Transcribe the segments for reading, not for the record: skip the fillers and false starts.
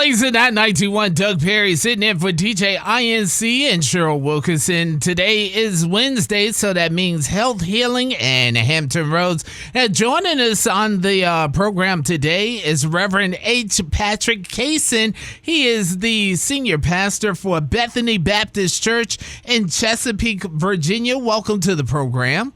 Blazing at 91, Doug Perry sitting in for DJ INC and Cheryl Wilkinson. Today is Wednesday, so that means health, healing, and Hampton Roads. And joining us on the program today is Reverend H. Patrick Cason. He is the senior pastor for Bethany Baptist Church in Chesapeake, Virginia. Welcome to the program.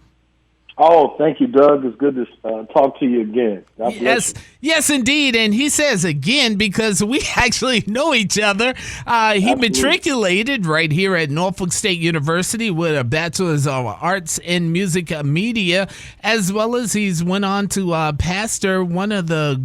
Oh, thank you, Doug. It's good to talk to you again. God bless you. Yes, indeed. And he says again because we actually know each other. He matriculated right here at Norfolk State University with a Bachelor's of Arts in Music Media, as well as he's went on to pastor one of the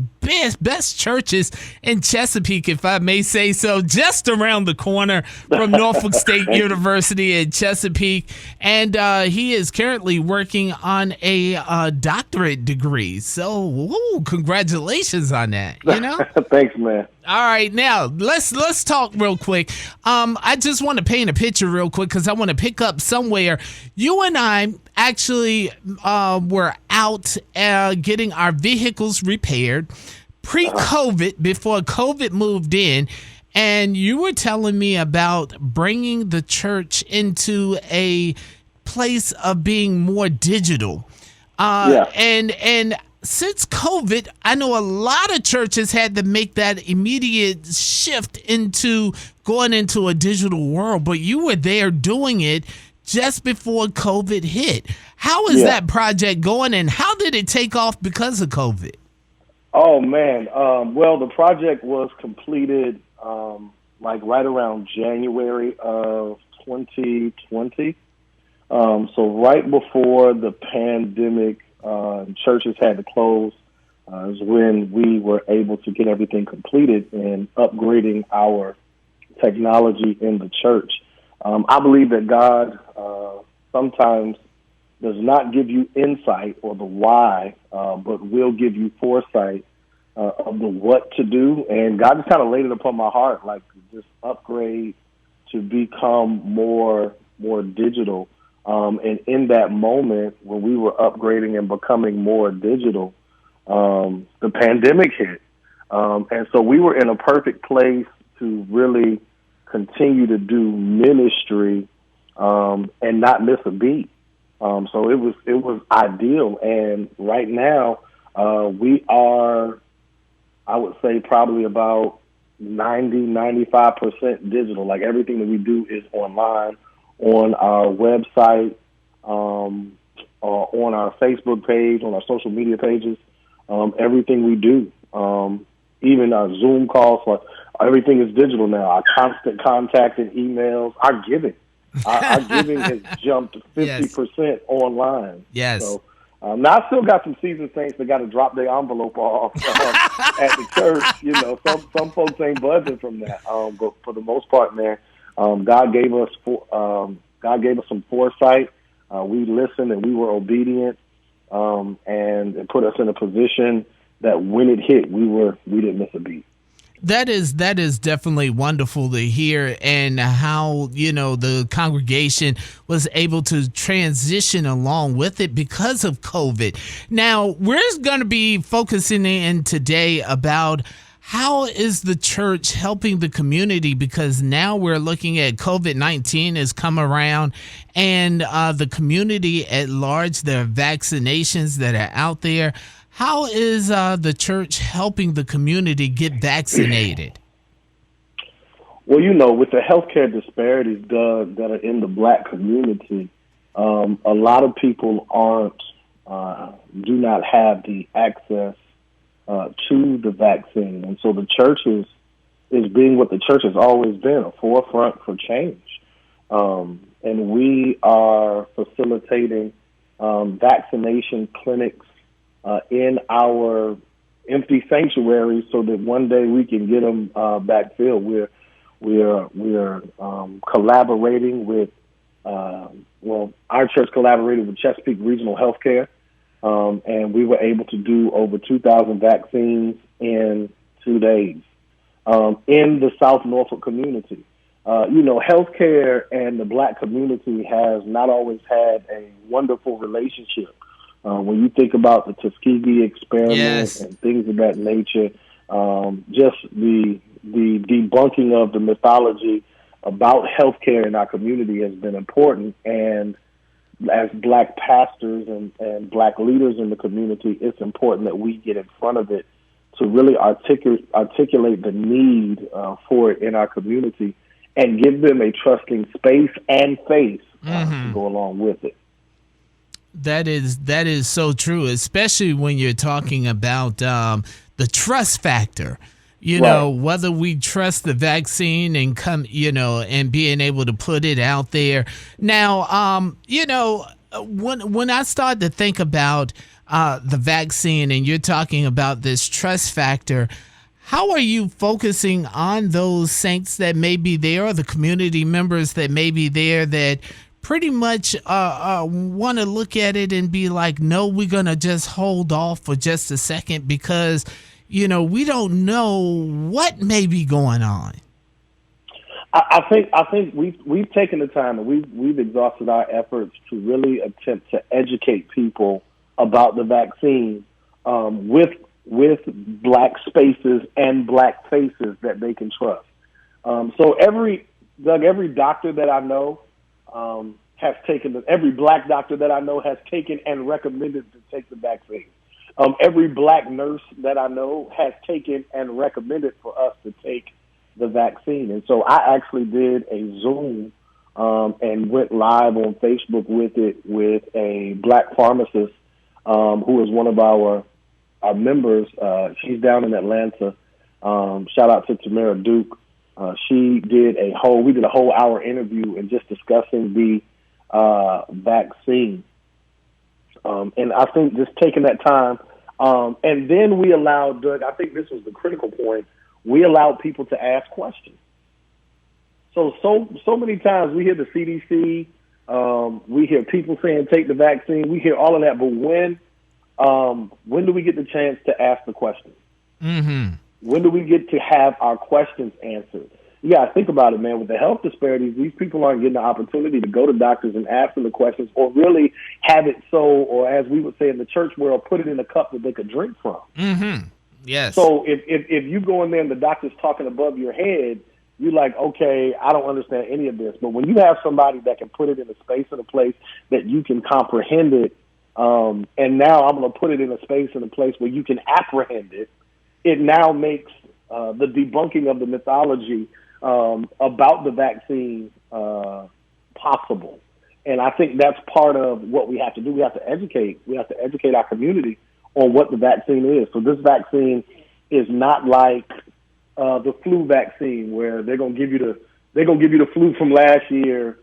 best churches in Chesapeake, if I may say so, just around the corner from Norfolk State University in Chesapeake. And he is currently working on a doctorate degree. So, congratulations on that, you know? Thanks, man. All right, now let's talk real quick. I just want to paint a picture real quick because I want to pick up somewhere. You and I actually were out getting our vehicles repaired pre-COVID, before COVID moved in, and you were telling me about bringing the church into a place of being more digital. And since COVID, I know a lot of churches had to make that immediate shift into going into a digital world, but you were there doing it just before COVID hit. How is that project going, and how did it take off because of COVID? Oh, man. Well, the project was completed right around January of 2020. So right before the pandemic, churches had to close, is when we were able to get everything completed and upgrading our technology in the church. I believe that God sometimes does not give you insight or the why, but will give you foresight of the what to do. And God just kind of laid it upon my heart, like just upgrade to become more digital. And in that moment, when we were upgrading and becoming more digital, the pandemic hit. And so we were in a perfect place to really continue to do ministry and not miss a beat. So it was ideal. And right now, we are, I would say, probably about 95% digital. Like everything that we do is online, on our website, on our Facebook page, on our social media pages, everything we do, even our Zoom calls, everything is digital now. Our constant contact and emails, our giving has jumped 50% online. Yes. So now I still got some seasoned saints that got to drop their envelope off at the church. You know, some folks ain't budging from that. But for the most part, man, God gave us some foresight. We listened and we were obedient, and it put us in a position that when it hit, we didn't miss a beat. That is definitely wonderful to hear, and how, the congregation was able to transition along with it because of COVID. Now, we're going to be focusing in today about how is the church helping the community, because now we're looking at COVID-19 has come around, and the community at large, there are vaccinations that are out there. How is the church helping the community get vaccinated? Well, with the healthcare disparities, Doug, that are in the Black community, a lot of people do not have the access to the vaccine. And so the church is being what the church has always been, a forefront for change. And we are facilitating vaccination clinics in our empty sanctuaries so that one day we can get them back filled. We're collaborating with, our church collaborated with Chesapeake Regional Healthcare, and we were able to do over 2,000 vaccines in 2 days in the South Norfolk community. Healthcare and the Black community has not always had a wonderful relationship. When you think about the Tuskegee experiment and things of that nature, just the debunking of the mythology about healthcare in our community has been important. And as Black pastors and Black leaders in the community, it's important that we get in front of it to really articulate the need for it in our community and give them a trusting space and face to go along with it. That is so true, especially when you're talking about the trust factor. You know, whether we trust the vaccine and and being able to put it out there. Now, when I start to think about the vaccine and you're talking about this trust factor, how are you focusing on those saints that may be there or the community members that may be there that pretty much want to look at it and be like, no, we're going to just hold off for just a second because we don't know what may be going on? I think we've taken the time and we've exhausted our efforts to really attempt to educate people about the vaccine with Black spaces and Black faces that they can trust. So every doctor that I know has taken every Black doctor that I know has taken and recommended to take the vaccine. Every Black nurse that I know has taken and recommended for us to take the vaccine. And so I actually did a Zoom and went live on Facebook with it with a Black pharmacist who is one of our members. She's down in Atlanta. Shout out to Tamara Duke. We did a whole hour interview and just discussing the vaccine. And I think just taking that time, and then we allowed, Doug, I think this was the critical point, we allowed people to ask questions. So many times we hear the CDC, we hear people saying take the vaccine, we hear all of that, but when do we get the chance to ask the questions? Mm-hmm. When do we get to have our questions answered? You got to think about it, man. With the health disparities, these people aren't getting the opportunity to go to doctors and ask them the questions or really have it so, or as we would say in the church world, put it in a cup that they could drink from. Mm-hmm. Yes. So if you go in there and the doctor's talking above your head, you're like, okay, I don't understand any of this. But when you have somebody that can put it in a space and a place that you can comprehend it, and now I'm going to put it in a space and a place where you can apprehend it, it now makes the debunking of the mythology about the vaccine possible. And I think that's part of what we have to do. We have to educate. We have to educate our community on what the vaccine is. So this vaccine is not like the flu vaccine where they're going to give you the flu from last year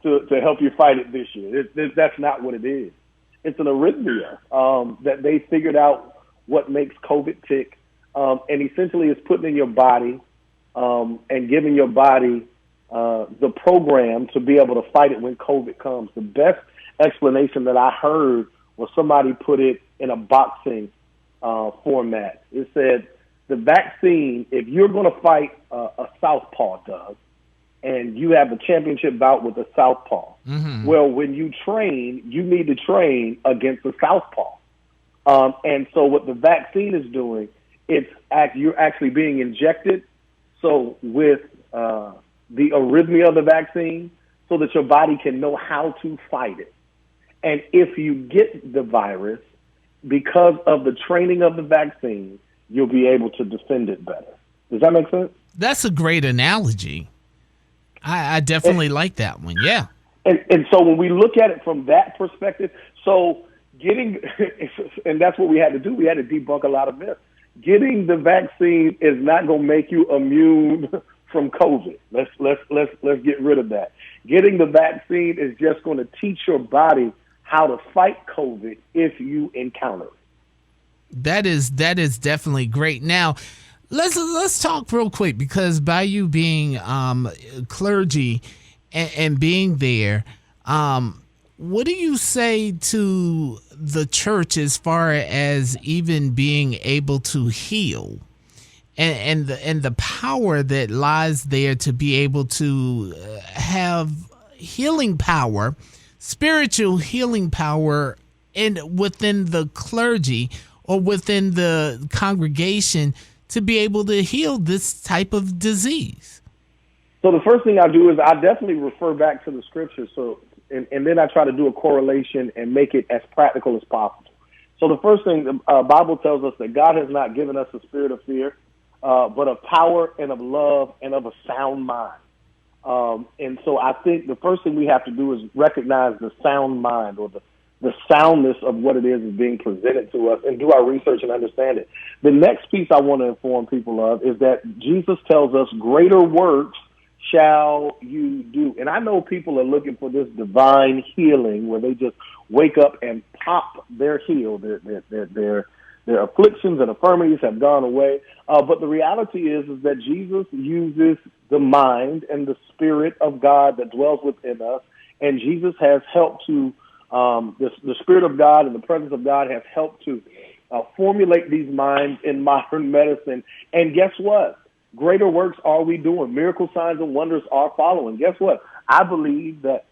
to help you fight it this year. That's not what it is. It's an arrhythmia that they figured out what makes COVID tick, and essentially it's putting in your body and giving your body the program to be able to fight it when COVID comes. The best explanation that I heard was somebody put it in a boxing format. It said, the vaccine, if you're going to fight a southpaw, Doug, and you have a championship bout with a southpaw, well, when you train, you need to train against a southpaw. And so what the vaccine is doing, you're actually being injected, so with the arrhythmia of the vaccine, so that your body can know how to fight it. And if you get the virus, because of the training of the vaccine, you'll be able to defend it better. Does that make sense? That's a great analogy. I definitely like that one. Yeah. And so when we look at it from that perspective, so and that's what we had to do. We had to debunk a lot of myths. Getting the vaccine is not going to make you immune from COVID. Let's get rid of that. Getting the vaccine is just going to teach your body how to fight COVID if you encounter it. That is definitely great. Now, let's talk real quick, because by you being clergy and being there, what do you say to the church as far as even being able to heal and the power that lies there to be able to have healing power, spiritual healing power within the clergy or within the congregation to be able to heal this type of disease? So the first thing I do is I definitely refer back to the scripture. So, and then I try to do a correlation and make it as practical as possible. So the first thing, the Bible tells us that God has not given us a spirit of fear, but of power and of love and of a sound mind. And so I think the first thing we have to do is recognize the sound mind, or the soundness of what it is being presented to us, and do our research and understand it. The next piece I want to inform people of is that Jesus tells us greater works shall you do. And I know people are looking for this divine healing where they just wake up and pop, they're healed. Their afflictions and infirmities have gone away. But the reality is that Jesus uses the mind and the Spirit of God that dwells within us. And Jesus has helped to, the Spirit of God and the presence of God has helped to formulate these minds in modern medicine. And guess what? Greater works are we doing. Miracle signs and wonders are following. Guess what? I believe that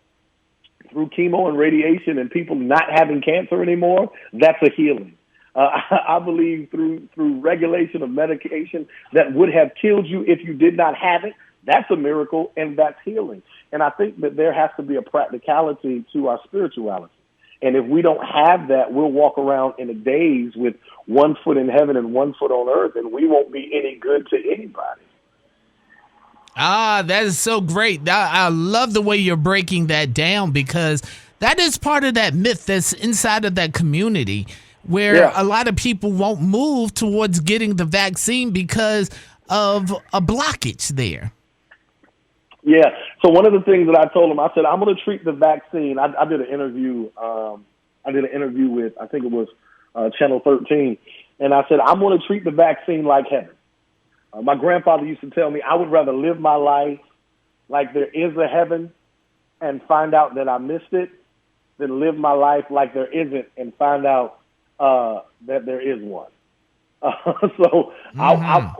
through chemo and radiation and people not having cancer anymore, that's a healing. I believe through regulation of medication that would have killed you if you did not have it, that's a miracle, and that's healing. And I think that there has to be a practicality to our spirituality. And if we don't have that, we'll walk around in a daze with one foot in heaven and one foot on earth, and we won't be any good to anybody. Ah, that is so great. I love the way you're breaking that down, because that is part of that myth that's inside of that community, where a lot of people won't move towards getting the vaccine because of a blockage there. Yeah. So one of the things that I told them, I said, I'm going to treat the vaccine. I did an interview. With, I think it was Channel 13. And I said, I'm going to treat the vaccine like heaven. My grandfather used to tell me I would rather live my life like there is a heaven and find out that I missed it than live my life like there isn't and find out that there is one. So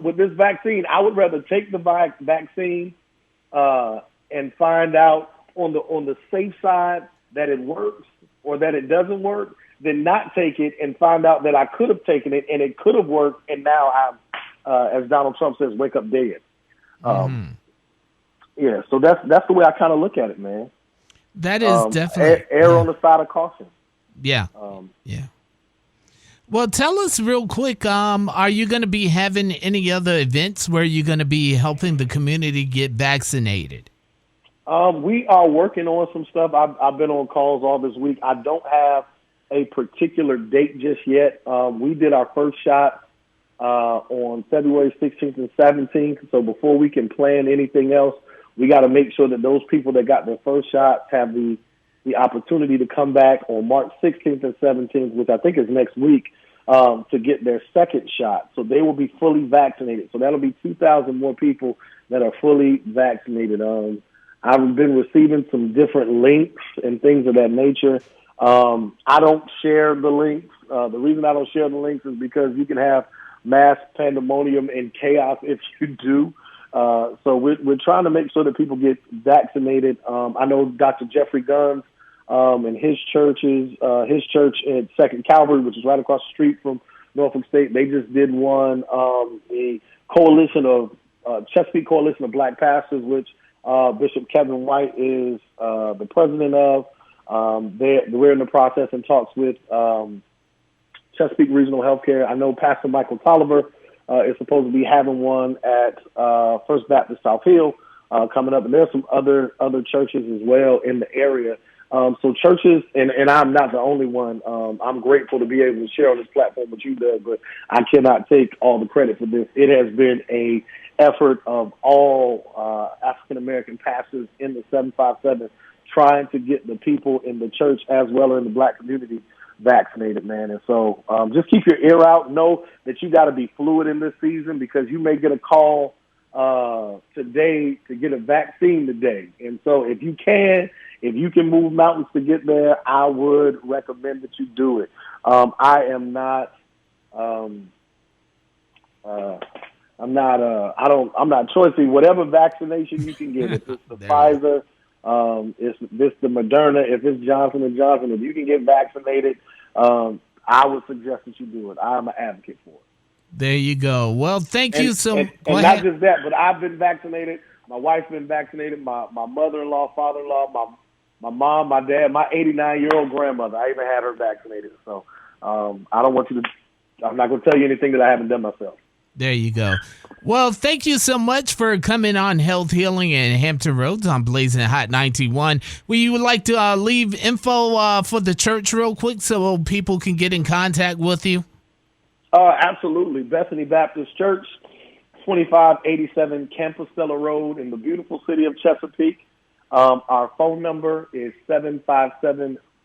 with this vaccine, I would rather take the vaccine and find out on the safe side that it works or that it doesn't work, than not take it and find out that I could have taken it and it could have worked, and now I'm, as Donald Trump says, wake up dead. Yeah, so that's the way I kind of look at it, man. That is definitely err on the side of caution. Yeah. Yeah. Well, tell us real quick, are you going to be having any other events where you're going to be helping the community get vaccinated? We are working on some stuff. I've been on calls all this week. I don't have a particular date just yet. We did our first shot on February 16th and 17th. So before we can plan anything else, we got to make sure that those people that got their first shots have the opportunity to come back on March 16th and 17th, which I think is next week, to get their second shot. So they will be fully vaccinated. So that'll be 2,000 more people that are fully vaccinated. I've been receiving some different links and things of that nature. I don't share the links. The reason I don't share the links is because you can have mass pandemonium and chaos if you do. So we're trying to make sure that people get vaccinated. I know Dr. Jeffrey Guns and his church at Second Calvary, which is right across the street from Norfolk State. They just did one. The coalition of Chesapeake Coalition of Black Pastors, which Bishop Kevin White is the president of. We're in the process and talks with Chesapeake Regional Healthcare. I know Pastor Michael Tolliver is supposed to be having one at First Baptist South Hill coming up, and there's some other churches as well in the area. So churches, and I'm not the only one. I'm grateful to be able to share on this platform with you, Doug, but I cannot take all the credit for this. It has been a effort of all African American pastors in the 757 trying to get the people in the church as well as in the black community vaccinated, man. And so just keep your ear out. Know that you got to be fluid in this season, because you may get a call today to get a vaccine today. And so if you can move mountains to get there, I would recommend that you do it. I'm not choicing whatever vaccination you can get. If it's the Pfizer, if it's the Moderna, if it's Johnson & Johnson, if you can get vaccinated, I would suggest that you do it. I'm an advocate for it. There you go. Well, thank you so much. And not just that, but I've been vaccinated. My wife's been vaccinated. My mother-in-law, father-in-law, my mom, my dad, my 89-year-old grandmother. I even had her vaccinated. So I don't want you to. I'm not going to tell you anything that I haven't done myself. There you go. Well, thank you so much for coming on Health Healing in Hampton Roads on Blazing Hot 91. Would you like to leave info for the church real quick so people can get in contact with you? Absolutely. Bethany Baptist Church, 2587 Campostella Road in the beautiful city of Chesapeake. Our phone number is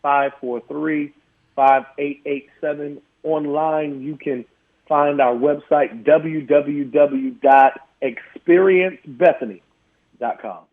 757-543-5887. Online, you can find our website, www.experiencebethany.com.